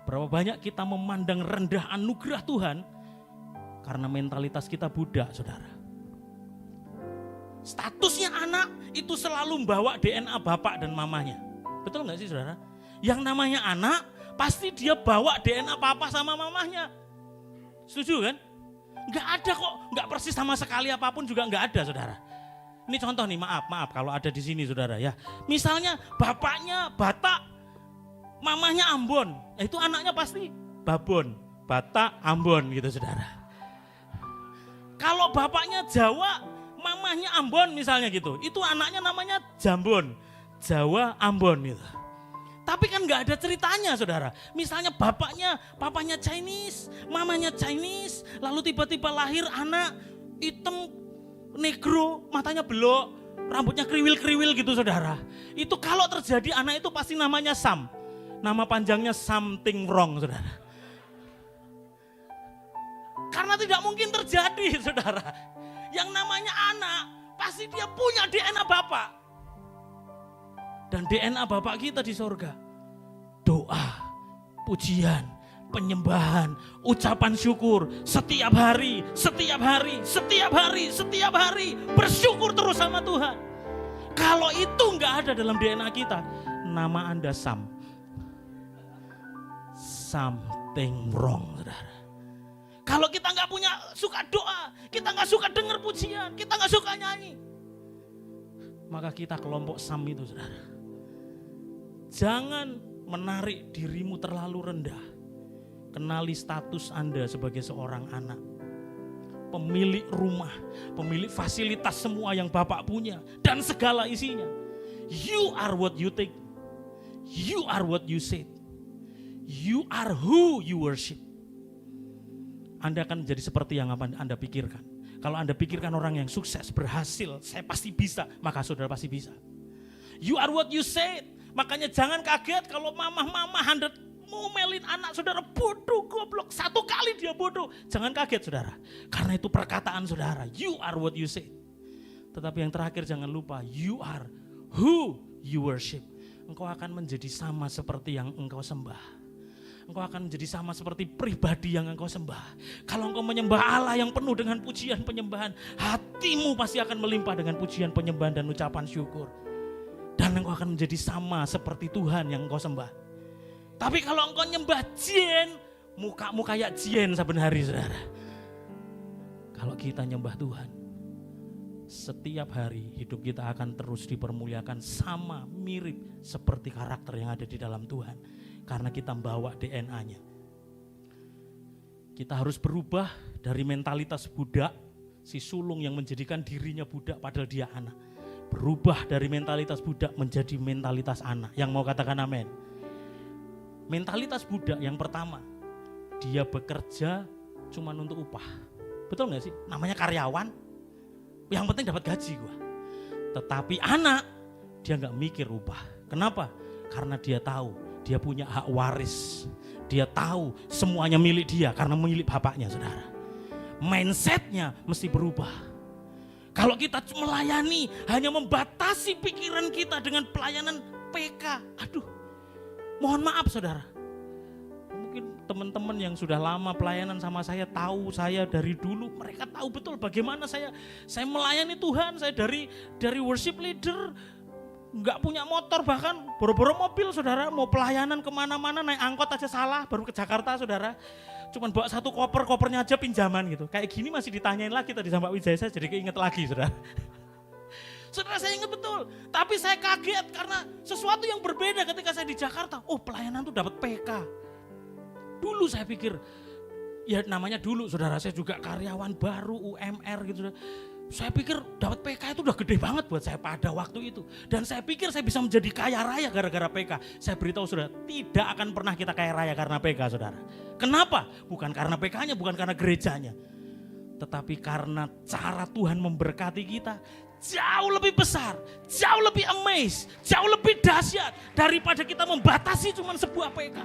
Berapa banyak kita memandang rendah anugerah Tuhan karena mentalitas kita budak, saudara. Statusnya anak itu selalu membawa DNA bapak dan mamanya. Betul gak sih, saudara? Yang namanya anak pasti dia bawa DNA papa sama mamanya. Setuju kan? Gak ada kok, gak persis sama sekali apapun juga gak ada, saudara. Ini contoh nih, maaf kalau ada di sini, saudara ya. Misalnya bapaknya Batak, mamahnya Ambon, itu anaknya pasti Babon, Batak, Ambon gitu, saudara. Kalau bapaknya Jawa, mamahnya Ambon misalnya gitu, itu anaknya namanya Jambon, Jawa, Ambon gitu. Tapi kan gak ada ceritanya, saudara. Misalnya papanya Chinese, mamanya Chinese, lalu tiba-tiba lahir anak hitam, negro, matanya belok, rambutnya kriwil-kriwil gitu, saudara. Itu kalau terjadi anak itu pasti namanya Sam. Nama panjangnya something wrong, saudara. Karena tidak mungkin terjadi, saudara. Yang namanya anak, pasti dia punya DNA bapak. Dan DNA Bapak kita di sorga, doa, pujian, penyembahan, ucapan syukur setiap hari, bersyukur terus sama Tuhan. Kalau itu nggak ada dalam DNA kita, nama Anda something wrong, saudara. Kalau kita nggak punya suka doa, kita nggak suka dengar pujian, kita nggak suka nyanyi, maka kita kelompok Sam itu, saudara. Jangan menarik dirimu terlalu rendah. Kenali status Anda sebagai seorang anak, pemilik rumah, pemilik fasilitas semua yang Bapak punya dan segala isinya. You are what you think. You are what you say. You are who you worship. Anda akan menjadi seperti yang Anda pikirkan. Kalau Anda pikirkan orang yang sukses, berhasil, saya pasti bisa, maka saudara pasti bisa. You are what you say. Makanya jangan kaget kalau mama Anda ngomelin anak saudara bodoh, goblok. Satu kali dia bodoh, jangan kaget, saudara. Karena itu perkataan saudara. You are what you say. Tetapi yang terakhir jangan lupa, you are who you worship. Engkau akan menjadi sama seperti yang engkau sembah. Engkau akan menjadi sama seperti pribadi yang engkau sembah. Kalau engkau menyembah Allah yang penuh dengan pujian penyembahan, hatimu pasti akan melimpah dengan pujian penyembahan dan ucapan syukur. Dan engkau akan menjadi sama seperti Tuhan yang engkau sembah. Tapi kalau engkau nyembah jin, mukamu kayak jin saben hari, saudara. Kalau kita nyembah Tuhan, setiap hari hidup kita akan terus dipermuliakan sama mirip seperti karakter yang ada di dalam Tuhan. Karena kita membawa DNA-nya. Kita harus berubah dari mentalitas budak, si sulung yang menjadikan dirinya budak padahal dia anak. Berubah dari mentalitas budak menjadi mentalitas anak. Yang mau katakan amin. Mentalitas budak yang pertama, dia bekerja cuma untuk upah. Betul gak sih? Namanya karyawan, yang penting dapat gaji gua. Tetapi anak, dia gak mikir upah. Kenapa? Karena dia tahu, dia punya hak waris. Dia tahu semuanya milik dia karena milik bapaknya, saudara. Mindsetnya mesti berubah. Kalau kita melayani hanya membatasi pikiran kita dengan pelayanan PK. Aduh, mohon maaf, saudara. Mungkin teman-teman yang sudah lama pelayanan sama saya tahu saya dari dulu. Mereka tahu betul bagaimana saya melayani Tuhan. Saya dari worship leader, nggak punya motor, bahkan boro-boro mobil, saudara. Mau pelayanan kemana-mana naik angkot aja salah, baru ke Jakarta, saudara. Cuman bawa satu kopernya aja pinjaman gitu. Kayak gini masih ditanyain lagi tadi sama Pak Wijaya, saya jadi keinget lagi, saudara. Saudara, saya ingat betul. Tapi saya kaget karena sesuatu yang berbeda ketika saya di Jakarta. Oh, pelayanan tuh dapat PK. Dulu saya pikir, ya namanya dulu, saudara, saya juga karyawan baru UMR gitu. Saya pikir dapat PK itu udah gede banget buat saya pada waktu itu. Dan saya pikir saya bisa menjadi kaya raya gara-gara PK. Saya beritahu saudara, tidak akan pernah kita kaya raya karena PK, saudara. Kenapa? Bukan karena PK-nya, bukan karena gerejanya. Tetapi karena cara Tuhan memberkati kita jauh lebih besar, jauh lebih amazed, jauh lebih dahsyat daripada kita membatasi cuma sebuah PK.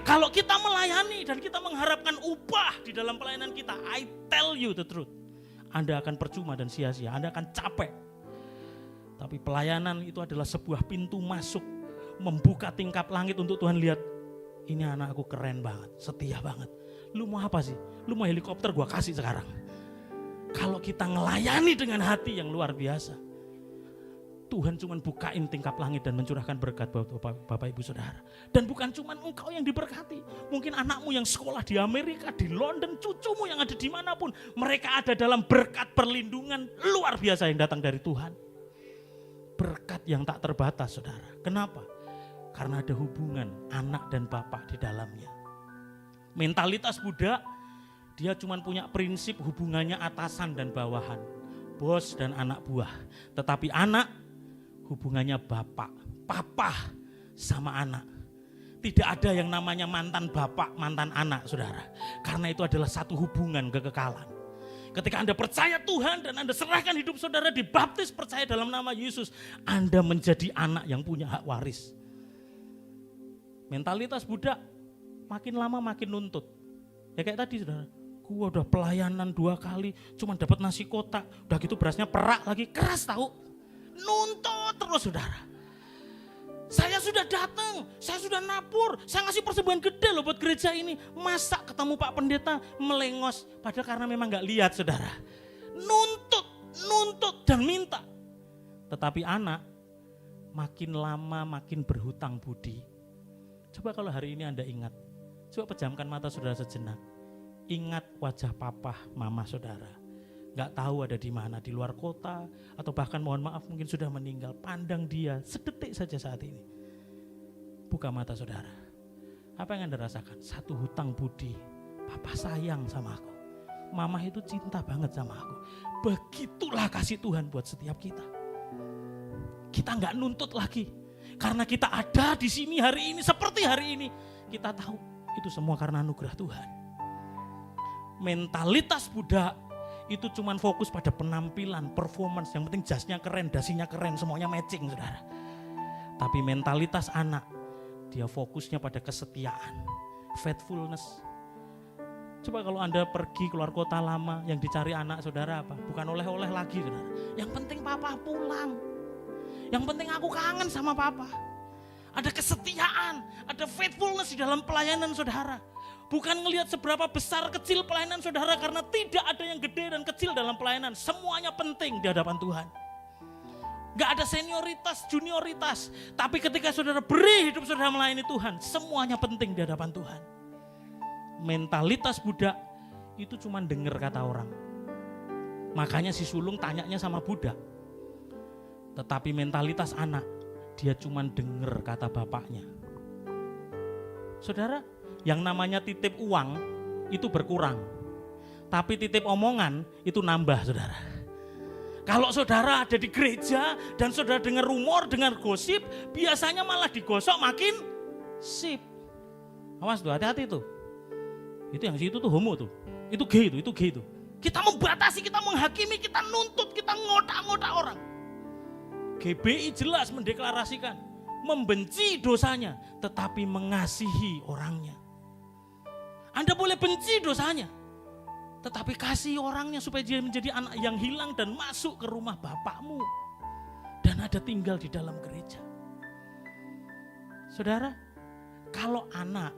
Kalau kita melayani dan kita mengharapkan upah di dalam pelayanan kita, I tell you the truth, Anda akan percuma dan sia-sia, Anda akan capek. Tapi pelayanan itu adalah sebuah pintu masuk, membuka tingkap langit untuk Tuhan lihat, ini anakku keren banget, setia banget. Lu mau apa sih? Lu mau helikopter gua kasih sekarang. Kalau kita ngelayani dengan hati yang luar biasa, Tuhan cuma bukain tingkap langit dan mencurahkan berkat buat Bapak Ibu Saudara. Dan bukan cuma engkau yang diberkati. Mungkin anakmu yang sekolah di Amerika, di London, cucumu yang ada dimanapun. Mereka ada dalam berkat perlindungan luar biasa yang datang dari Tuhan. Berkat yang tak terbatas, saudara. Kenapa? Karena ada hubungan anak dan bapak di dalamnya. Mentalitas Buddha, dia cuma punya prinsip hubungannya atasan dan bawahan. Bos dan anak buah. Tetapi anak, hubungannya bapak, papa sama anak. Tidak ada yang namanya mantan bapak, mantan anak, saudara. Karena itu adalah satu hubungan kekekalan. Ketika Anda percaya Tuhan dan Anda serahkan hidup saudara, dibaptis percaya dalam nama Yesus, Anda menjadi anak yang punya hak waris. Mentalitas Buddha makin lama makin nuntut. Ya kayak tadi, saudara. Gua udah pelayanan 2 kali, cuma dapat nasi kotak. Udah gitu berasnya perak lagi, keras tahu. Nuntut terus, saudara. Saya sudah datang, saya sudah nabur, saya ngasih persembahan gede loh buat gereja ini. Masa ketemu Pak Pendeta melengos, padahal karena memang gak lihat, saudara. Nuntut dan minta. Tetapi anak makin lama makin berhutang budi. Coba kalau hari ini Anda ingat, coba pejamkan mata saudara sejenak. Ingat wajah papa, mama saudara. Gak tahu ada di mana, di luar kota, atau bahkan mohon maaf mungkin sudah meninggal. Pandang dia sedetik saja saat ini. Buka mata saudara. Apa yang Anda rasakan? Satu hutang budi. Papa sayang sama aku. Mama itu cinta banget sama aku. Begitulah kasih Tuhan buat setiap kita. Kita gak nuntut lagi. Karena kita ada di sini hari ini, seperti hari ini. Kita tahu itu semua karena anugerah Tuhan. Mentalitas Buddha itu cuman fokus pada penampilan, performance. Yang penting jasnya keren, dasinya keren, semuanya matching, saudara. Tapi mentalitas anak, dia fokusnya pada kesetiaan, faithfulness. Coba kalau Anda pergi keluar kota lama, yang dicari anak saudara apa? Bukan oleh-oleh lagi, saudara. Yang penting papa pulang. Yang penting aku kangen sama papa. Ada kesetiaan, ada faithfulness di dalam pelayanan saudara. Bukan ngelihat seberapa besar kecil pelayanan saudara, karena tidak ada yang gede dan kecil dalam pelayanan. Semuanya penting di hadapan Tuhan. Gak ada senioritas, junioritas. Tapi ketika saudara beri hidup saudara melayani Tuhan, semuanya penting di hadapan Tuhan. Mentalitas Buddha itu cuma dengar kata orang. Makanya si sulung tanyanya sama Buddha. Tetapi mentalitas anak, dia cuma dengar kata bapaknya. Saudara, yang namanya titip uang itu berkurang. Tapi titip omongan itu nambah, saudara. Kalau saudara ada di gereja dan saudara dengar rumor, dengar gosip, biasanya malah digosok makin sip. Awas tuh, hati-hati tuh. Itu yang situ tuh homo tuh. Itu gay tuh. Kita membatasi, kita menghakimi, kita nuntut, kita ngotak-ngotak orang. GBI jelas mendeklarasikan membenci dosanya tetapi mengasihi orangnya. Anda boleh benci dosanya, tetapi kasih orangnya supaya dia menjadi anak yang hilang dan masuk ke rumah bapakmu dan ada tinggal di dalam gereja. Saudara, kalau anak,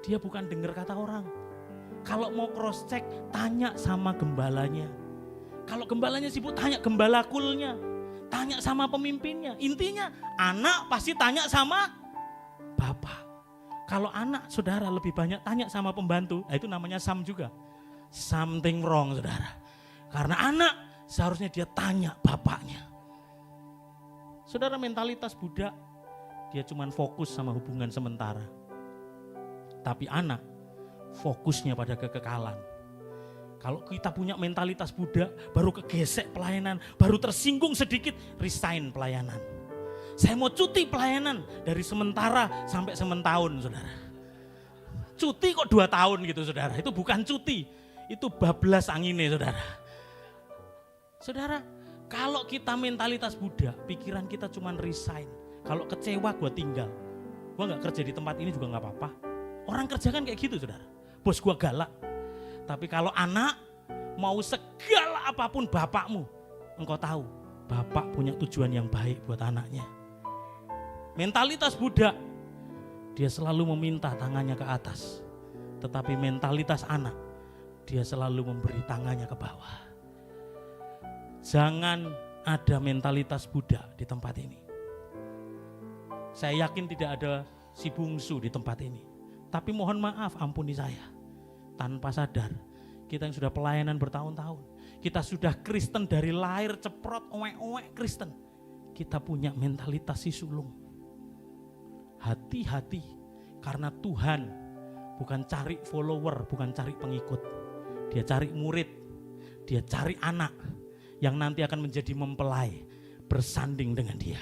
dia bukan dengar kata orang. Kalau mau cross check, tanya sama gembalanya. Kalau gembalanya sibuk, tanya gembala kulnya. Tanya sama pemimpinnya. Intinya anak pasti tanya sama bapak. Kalau anak saudara lebih banyak tanya sama pembantu, itu namanya sam juga. Something wrong, saudara. Karena anak seharusnya dia tanya bapaknya. Saudara, mentalitas Buddha, dia cuma fokus sama hubungan sementara. Tapi anak fokusnya pada kekekalan. Kalau kita punya mentalitas Buddha, baru kegesek pelayanan, baru tersinggung sedikit, resign pelayanan. Saya mau cuti pelayanan dari sementara sampai sementahun, saudara. Cuti kok 2 tahun gitu, saudara. Itu bukan cuti, itu bablas anginnya, saudara. Saudara, kalau kita mentalitas Buddha, pikiran kita cuma resign. Kalau kecewa gue tinggal. Gue gak kerja di tempat ini juga gak apa-apa. Orang kerja kan kayak gitu, saudara. Bos gue galak. Tapi kalau anak mau segala apapun bapakmu, engkau tahu bapak punya tujuan yang baik buat anaknya. Mentalitas Buddha, dia selalu meminta tangannya ke atas. Tetapi mentalitas anak, dia selalu memberi tangannya ke bawah. Jangan ada mentalitas budak di tempat ini. Saya yakin tidak ada si bungsu di tempat ini. Tapi mohon maaf, ampuni saya. Tanpa sadar, kita yang sudah pelayanan bertahun-tahun, kita sudah Kristen dari lahir ceprot, owek-owek Kristen. Kita punya mentalitas si sulung. Hati-hati, karena Tuhan bukan cari follower, bukan cari pengikut. Dia cari murid, dia cari anak yang nanti akan menjadi mempelai bersanding dengan dia.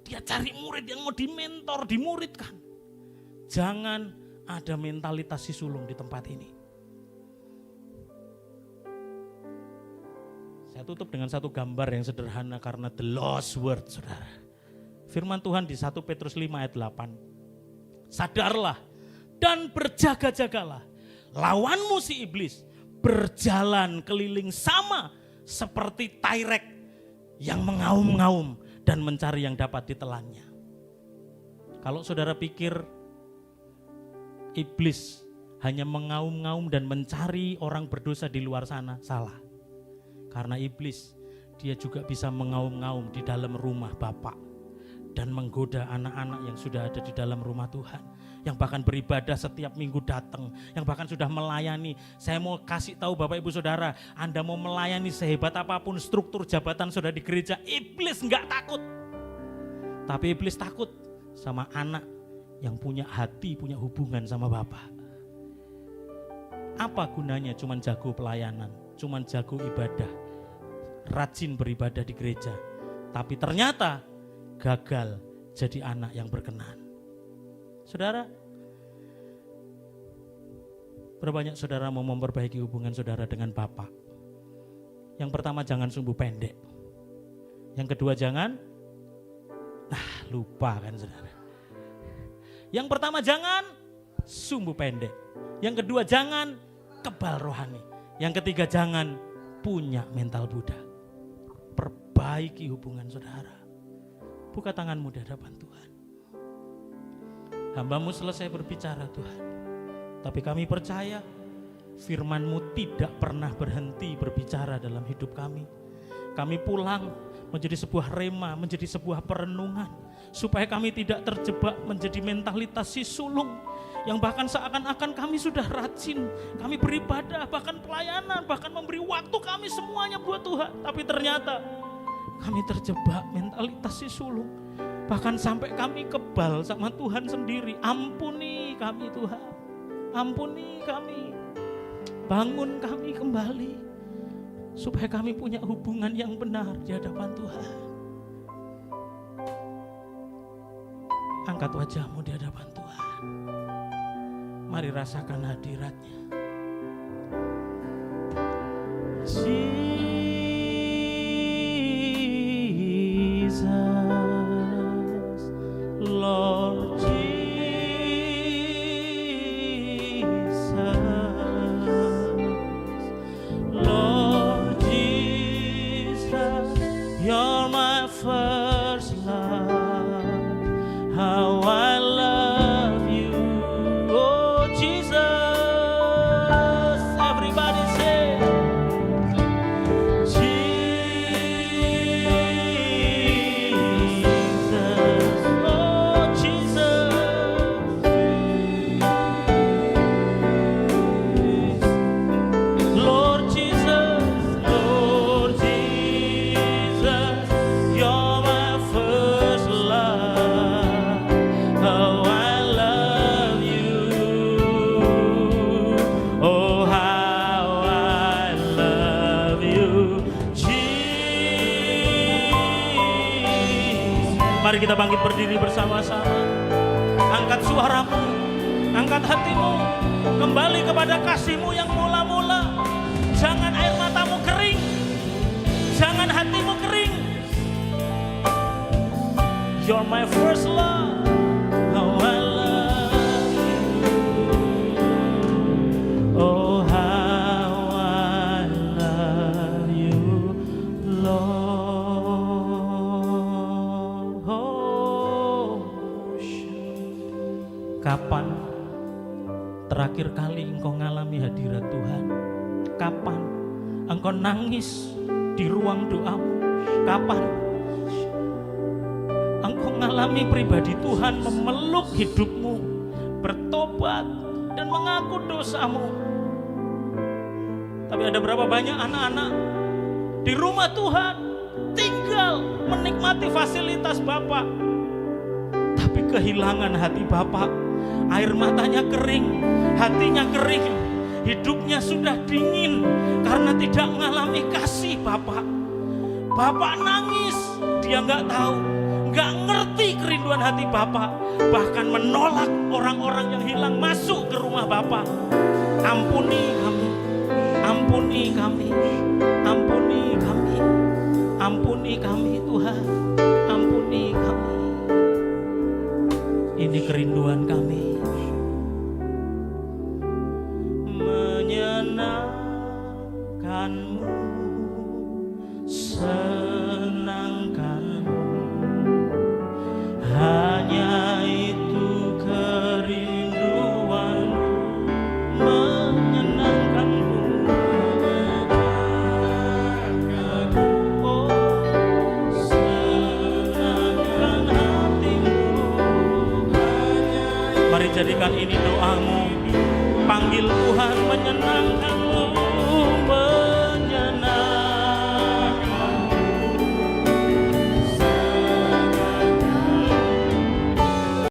Dia cari murid yang mau dimentor, dimuridkan. Jangan ada mentalitas si sulung di tempat ini. Saya tutup dengan satu gambar yang sederhana karena the lost word, saudara. Firman Tuhan di 1 Petrus 5 ayat 8. Sadarlah dan berjaga-jagalah. Lawanmu si iblis berjalan keliling sama seperti tairek yang mengaum-ngaum dan mencari yang dapat ditelannya. Kalau saudara pikir iblis hanya mengaum-ngaum dan mencari orang berdosa di luar sana, salah. Karena iblis dia juga bisa mengaum-ngaum di dalam rumah Bapa dan menggoda anak-anak yang sudah ada di dalam rumah Tuhan, yang bahkan beribadah setiap minggu datang, yang bahkan sudah melayani. Saya mau kasih tahu Bapak Ibu Saudara, Anda mau melayani sehebat apapun struktur jabatan saudara di gereja, iblis enggak takut. Tapi iblis takut sama anak yang punya hati, punya hubungan sama Bapa. Apa gunanya cuman jago pelayanan, cuman jago ibadah, rajin beribadah di gereja, tapi ternyata gagal jadi anak yang berkenan. Saudara, berapa banyak saudara mau memperbaiki hubungan saudara dengan Bapa? Yang pertama, jangan sumbu pendek. Yang kedua, jangan lupa kan saudara. Yang pertama, jangan sumbu pendek. Yang kedua, jangan kebal rohani. Yang ketiga, jangan punya mental budak. Perbaiki hubungan saudara. Buka tanganmu di hadapan Tuhan. Hamba-Mu selesai berbicara Tuhan. Tapi kami percaya firman-Mu tidak pernah berhenti berbicara dalam hidup kami. Kami pulang menjadi sebuah rema, menjadi sebuah perenungan. Supaya kami tidak terjebak menjadi mentalitas si sulung. Yang bahkan seakan-akan kami sudah rajin. Kami beribadah, bahkan pelayanan, bahkan memberi waktu kami semuanya buat Tuhan. Tapi ternyata kami terjebak mentalitas si sulung. Bahkan sampai kami kebal sama Tuhan sendiri. Ampuni kami Tuhan. Ampuni kami. Bangun kami kembali. Supaya kami punya hubungan yang benar di hadapan Tuhan. Angkat wajahmu di hadapan Tuhan. Mari rasakan hadirat-Nya. Lord Jesus, you're my first love. How I love you, oh Jesus. Everybody say, Mari kita bangkit berdiri bersama-sama. Angkat suaramu, angkat hatimu, kembali kepada kasih-Mu yang mula-mula. Jangan air matamu kering, jangan hatimu kering. You're my first love, how I love you. Oh, how I love you, Lord. terakhir kali engkau ngalami hadirat Tuhan? Kapan engkau nangis di ruang doamu? Kapan engkau ngalami pribadi Tuhan memeluk hidupmu, bertobat dan mengaku dosamu? Tapi ada berapa banyak anak-anak di rumah Tuhan tinggal menikmati fasilitas Bapak, tapi kehilangan hati Bapak. Air matanya kering, hatinya kering, hidupnya sudah dingin karena tidak mengalami kasih Bapak. Bapak nangis, dia nggak tahu, nggak ngerti kerinduan hati Bapak, bahkan menolak orang-orang yang hilang masuk ke rumah Bapak. Ampuni kami, ampuni kami, ampuni kami, ampuni kami Tuhan, ampuni kami. Ini kerinduan kami. Menyenangkanmu